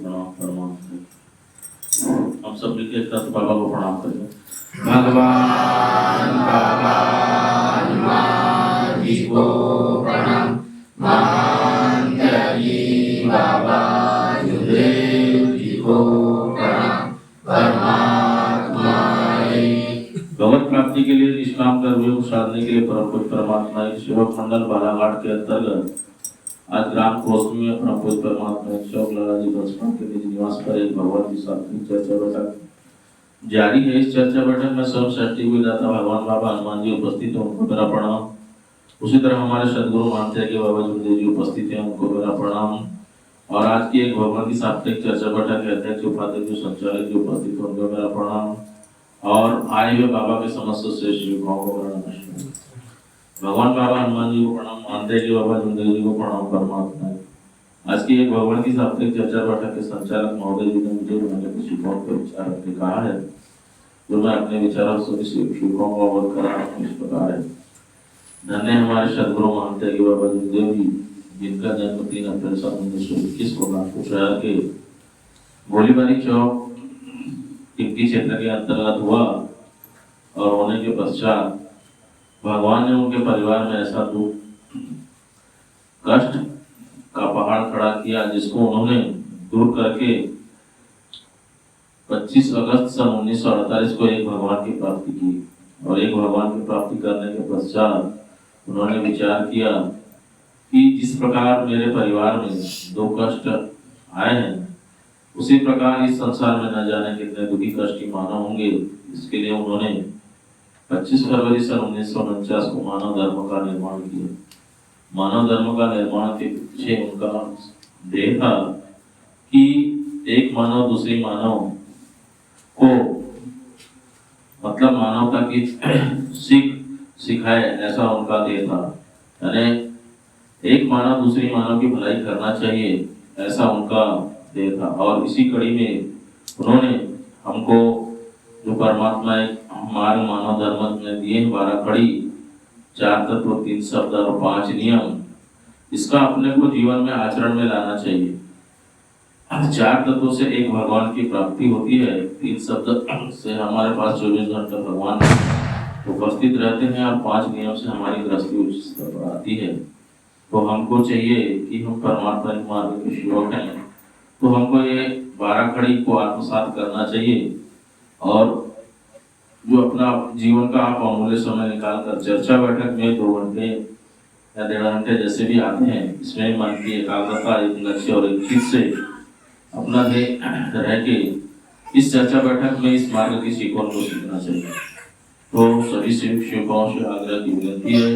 प्रणाम प्रणाम। हम सब मिलकर एक साथ बाबा को प्रणाम करें। भगवान बाबा हनुमान जी को प्रणाम। महान त्यागी बाबा गुरुदेव जी को प्रणाम। परमात्मा भगवत प्राप्ति के लिए निष्काम कर्मयों को साधने के लिए परम पूज्य परमात्मा एक सेवक मंडल बालाघाट के अंतर्गत आज ग्राम कोसमी में परम पूज्य परमात्मा चौक लाला जी बसपा के निज निवास पर एक भगवत की सात्विक चर्चा बैठक जारी है। इस चर्चा बैठक में सर्व सृष्टि विधाता भगवान बाबा हनुमान जी उपस्थित हैं, उनको मेरा प्रणाम। उसी तरह हमारे सदगुरु मानते हैं कि बाबा जुमदेव जी उपस्थित हैं, उनको मेरा प्रणाम। और आज की एक भगवान की साप्ताहिक चर्चा बैठक के अध्यक्ष उपाध्यक्ष संचालक जी उपस्थित हैं, उनको मेरा प्रणाम। और आए हुए बाबा के समस्त श्रेष्ठ युवकों को मेरा नमस्कार। भगवान बाबा हनुमान जी को प्रणाम, मानते हैं कि बाबा जुमदेव जी को प्रणाम परमात्मा। आज की एक भगवान की साप्ताहिक चर्चा बैठक के संचालक महोदय जी ने मुझे उन्होंने कुछ शिकायत के विचार रखने कहा है, जो मैं अपने विचारों से शिक्षकों को अवगत करा रहा हूँ। इस प्रकार है। धन्य हमारे सदगुरु मानते हैं कि बाबा जुमदेव जी, जिनका जन्म 3 अप्रैल 1921 को नागपुर शहर के गोलीबारी चौक टिप्टी क्षेत्र के अंतर्गत हुआ और होने के पश्चात भगवान ने उनके परिवार में ऐसा दुख कष्ट का पहाड़ खड़ा किया, जिसको उन्होंने दूर करके 25 अगस्त सन 1948 को एक भगवान की प्राप्ति की। और एक भगवान की प्राप्ति करने के पश्चात उन्होंने विचार किया कि जिस प्रकार मेरे परिवार में दो कष्ट आए हैं, उसी प्रकार इस संसार में न जाने कितने दुखी कष्टी मानव होंगे। इसके लिए उन्होंने 25 फरवरी सन 1949 को मानव धर्म का निर्माण किया। मानव धर्म का निर्माण के पीछे उनका ध्येय था कि एक मानव दूसरी मानव को मतलब मानवता की सीख सिखाए, ऐसा उनका ध्येय था। यानी एक मानव दूसरी मानव की भलाई करना चाहिए, ऐसा उनका ध्येय था। और इसी कड़ी में उन्होंने हमको जो परमात्मा मार्ग मानव धर्म में दिए 12 कड़ी, 4 तत्व, 3 शब्द और 5 नियम, इसका अपने को जीवन में आचरण में लाना चाहिए। 4 तत्वों से एक भगवान की प्राप्ति होती है, 3 शब्द से हमारे पास 24 घंटे भगवान उपस्थित रहते हैं, और 5 नियम से हमारी गृहस्थी उच्च स्तर पर आती है। तो हमको चाहिए कि हम परमात्मा के मार्ग के सेवक हैं, तो हमको ये 12 कड़ी को आत्मसात करना चाहिए। और जो अपना जीवन का आप अमूल्य समय निकाल कर चर्चा बैठक में 2 घंटे या 1.5 घंटे जैसे भी आते हैं, इसमें मन की एकाग्रता, एक लक्ष्य और एक चीज से अपना रह के इस चर्चा बैठक में इस मार्ग की सीखों को सीखना चाहिए। तो सभी शिक्षकों से आग्रह की विनती है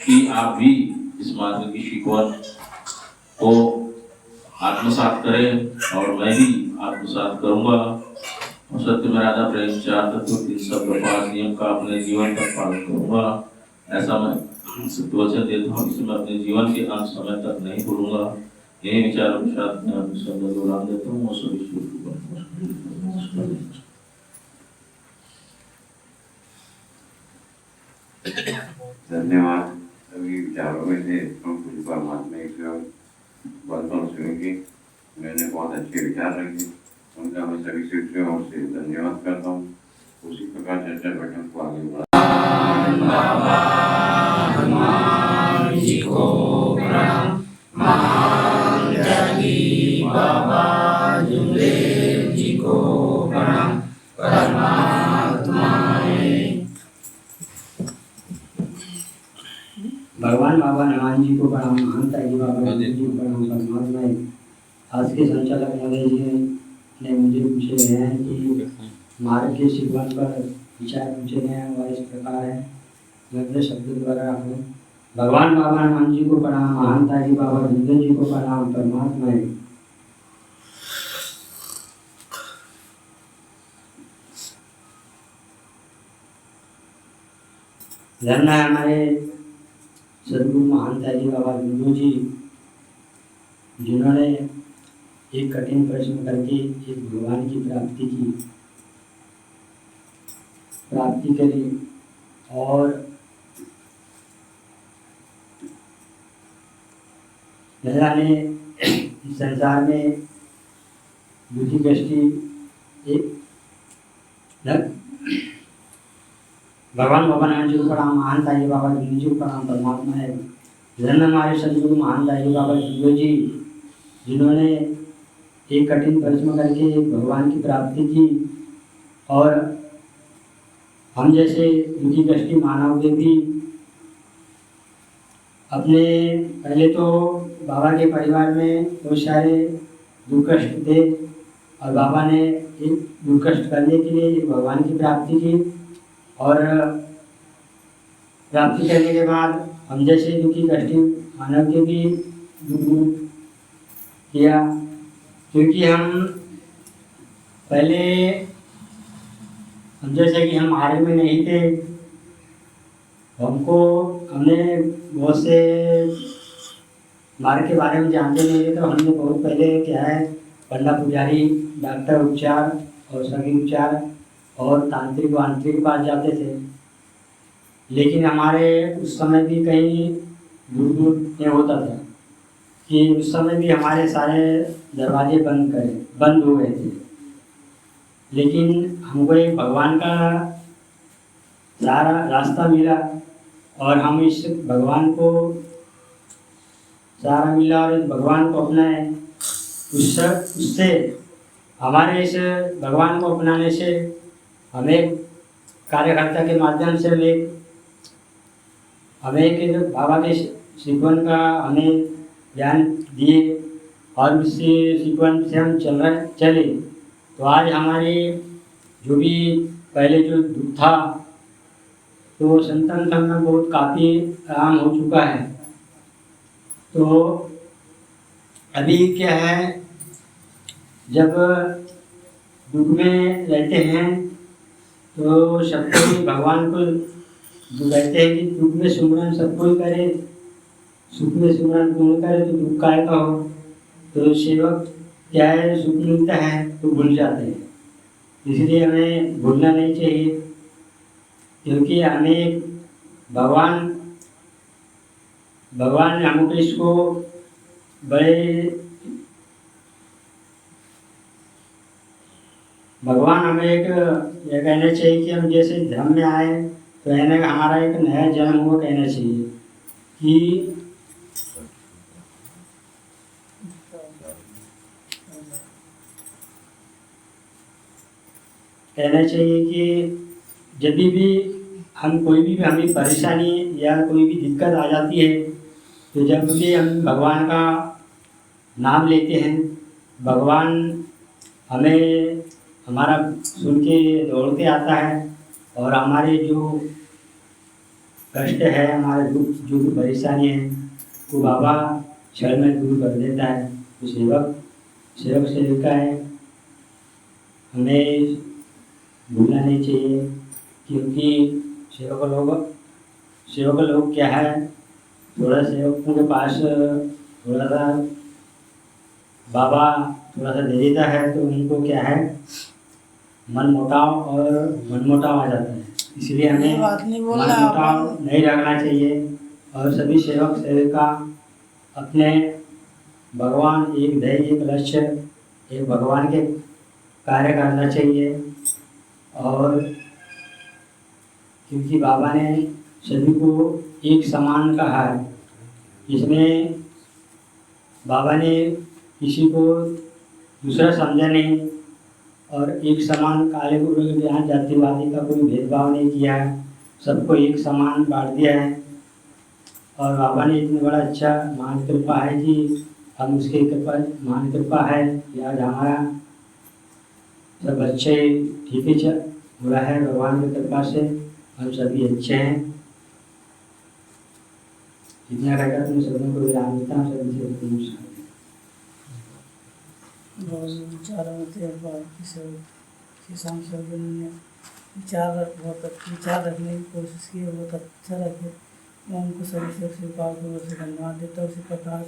कि आप भी इस मार्ग की सीखों को आत्मसात करें, और मैं भी आत्मसात करूंगा। और सत्य में राधा प्रेम, 4 तत्व, 3 शब्द, 5 नियम का अपने जीवन तक पालन करूंगा, ऐसा मैं सत्वचन देता हूँ। इसे मैं अपने जीवन के अंत समय तक नहीं भूलूंगा। यही विचारों के साथ मैं अपने शब्द को विराम देता हूँ। धन्यवाद। सभी विचारों में से परमात्मा बंधन सुनेंगे। मैंने बहुत अच्छे विचार रखे, उनका मैं सभी शिक्षकों से धन्यवाद करता हूँ। उसी प्रकार चर्चा बैठक को आगे बढ़ा। हनुमान जी को प्रणाम। महान त्यागी बाबा जुमदेव जी को प्रणाम। परमात्मा भगवान बाबा हनुमान जी को प्रणाम। महान त्यागी बाबा जी को प्रणाम। परमात्मा आज के संचालक महोदय जी ने मुझे पूछे गए हैं कि मार्ग के शिकवन पर विचार पूछे गए हैं, और इस प्रकार है। मैं अपने शब्द द्वारा हूँ। भगवान बाबा हनुमान जी को प्रणाम। महान त्यागी बाबा जुमदेव जी को प्रणाम। परमात्मा धन्य है हमारे सदगुरु महान त्यागी बाबा जुमदेव जी, जिन्होंने एक कठिन परिश्रम करके एक भगवान की प्राप्ति करी, और न जाने संसार में दुखी कष्टी एक भगवान भगवान जी को प्रणाम, महान ताई बाबा जी को प्रणाम, परमात्मा है धन हमारे सदगुरु महान ताई बाबा जी जिन्होंने एक कठिन परिश्रम करके भगवान की प्राप्ति की और हम जैसे दुखी कष्टी मानव के भी अपने पहले तो बाबा के परिवार में बहुत सारे दुख कष्ट थे और बाबा ने एक दुख कष्ट करने के लिए भगवान की प्राप्ति की और प्राप्ति करने के बाद हम जैसे दुखी कष्टी मानव के भी दुख दूर किया, क्योंकि हम पहले हम जैसे कि हम आर्मी में नहीं थे, हमने बहुत से मार्ग के बारे में जानते नहीं थे, तो हमने बहुत पहले क्या है पंडा पुजारी डॉक्टर उपचार और सभी उपचार और तांत्रिक वांत्रिक के पास जाते थे, लेकिन हमारे उस समय भी कहीं दूर दूर ये होता था कि उस समय भी हमारे सारे दरवाजे बंद हो गए थे, लेकिन हमको एक भगवान का सारा रास्ता मिला और हम इस भगवान को सहारा मिला और इस भगवान को अपनाए। उससे हमारे इस भगवान को अपनाने से हमें कार्यकर्ता के माध्यम से हमें एक बाबा के सिखवन का हमें ज्ञान दिए और उससे सिखवन से हम चले तो आज हमारे जो भी पहले जो दुख था तो संतन धर्म में बहुत काफ़ी आराम हो चुका है। तो अभी क्या है, जब दुख में रहते हैं तो सबको भगवान को कहते हैं कि दुख में सुमरन सबको ही करे, सुख में सुमरन कौन करे तो दुख काय का हो। तो सेवक क्या है, सुख मिलता है तो भूल जाते हैं, इसलिए हमें भूलना नहीं चाहिए, क्योंकि हमें भगवान ने हमको इसको भगवान हमें एक ये कहना चाहिए कि हम जैसे धर्म में आए तो हमारा एक नया जन्म हुआ कहना चाहिए कि जब भी हम कोई भी हमें परेशानी या कोई भी दिक्कत आ जाती है तो जब भी हम भगवान का नाम लेते हैं, भगवान हमें हमारा सुन के दौड़ के आता है और हमारे जो कष्ट है, हमारे दुख जो भी परेशानी है वो बाबा क्षण में दूर कर देता है। तो सेवक सेविका है, हमें भूलना नहीं चाहिए, क्योंकि सेवक लोग क्या है, थोड़ा सेवकों के पास थोड़ा सा बाबा थोड़ा सा दे देता है तो उनको क्या है मनमुटाव आ जाता है, इसलिए हमें मनमुटाव नहीं रखना चाहिए और सभी सेवक सेविका अपने भगवान एक ध्येय एक लक्ष्य एक भगवान के कार्य करना चाहिए। और क्योंकि बाबा ने सभी को एक समान कहा है, इसमें बाबा ने किसी को दूसरा समझा नहीं और एक समान काले गुरु के ज्ञान जातिवादी का कोई भेदभाव नहीं किया है, सबको एक समान बांट दिया है। और बाबा ने इतना बड़ा अच्छा महान कृपा है कि हम उसके कृपा महान कृपा है कि आज हमारा सब अच्छे ठीक ही चल रहा है, भगवान की कृपा से हम सभी अच्छे हैं। इतना कहकर तुम सभी को विराम देता हूँ, सभी से नमस्कार। विचारों में किसान सभी ने विचार रखने की कोशिश की, बहुत अच्छा लगे। मैं उनको सभी से धन्यवाद देता हूँ। उसी प्रकार